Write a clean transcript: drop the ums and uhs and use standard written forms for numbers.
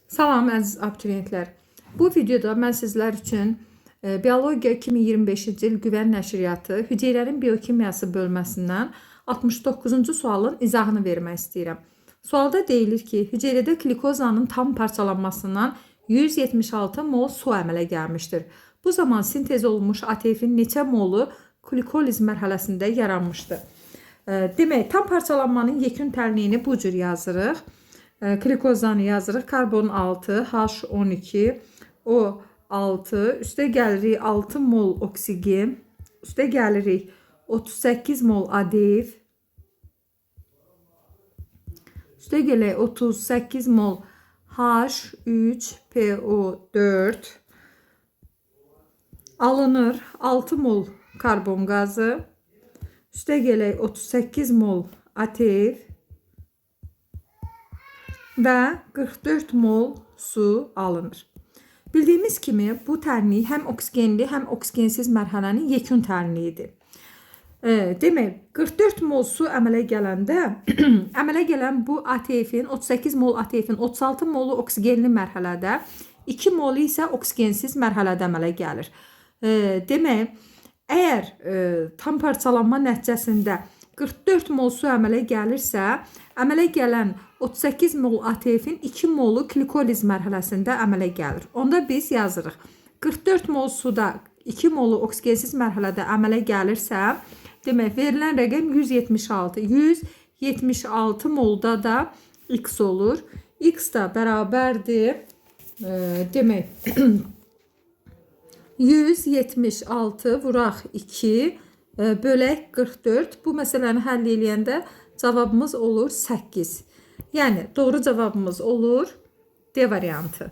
Salam əziz abituriyentlər. Bu videoda mən sizlər üçün Biologiya 2025-ci il Güvən nəşriyyatı hüceyrələrin biokimyası bölməsindən 69-cu sualın izahını vermək istəyirəm. Sualda deyilir ki, hüceyrədə glikozanın tam parçalanmasından 176 mol su əmələ gəlmişdir. Bu zaman sintez olunmuş ATF-in neçə molu glikoliz mərhələsində yaranmışdır? Demək, tam parçalanmanın yekun tənliyini bu cür yazırıq. Glikozanı yazırıq. Karbon 6, H12, O6, üstə gəlirik 6 mol oksigen, üstə gəlirik 38 mol ADF, üstə gəlirik 38 mol H3PO4, alınır 6 mol karbon qazı, üstə gəlirik 38 mol ATF və 44 mol su alınır. Bildiyimiz kimi bu tənlik həm oksigenli, həm oksigensiz mərhələnin yekun tənliyidir. Demək, 44 mol su əmələ gələndə, əmələ gələn bu ATF-in, 38 mol ATF-in 36 molu oksigenli mərhələdə, 2 molu isə oksigensiz mərhələdə əmələ gəlir. Demək, əgər tam parçalanma nəticəsində 44 mol su əmələ gəlirsə, əmələ gələn 38 mol ATF-in 2 molu glikoliz mərhələsində əmələ gəlir. Onda biz yazırıq. 44 mol suda 2 molu oksigensiz mərhələdə əmələ gəlirsə, demək, verilən rəqəm 176. 176 molda da X olur. X da bərabərdir. Demək, 176 vuraq 2 bölək 44. Bu məsələni həll eləyəndə cavabımız olur 8. Yəni doğru cavabımız olur D variantı.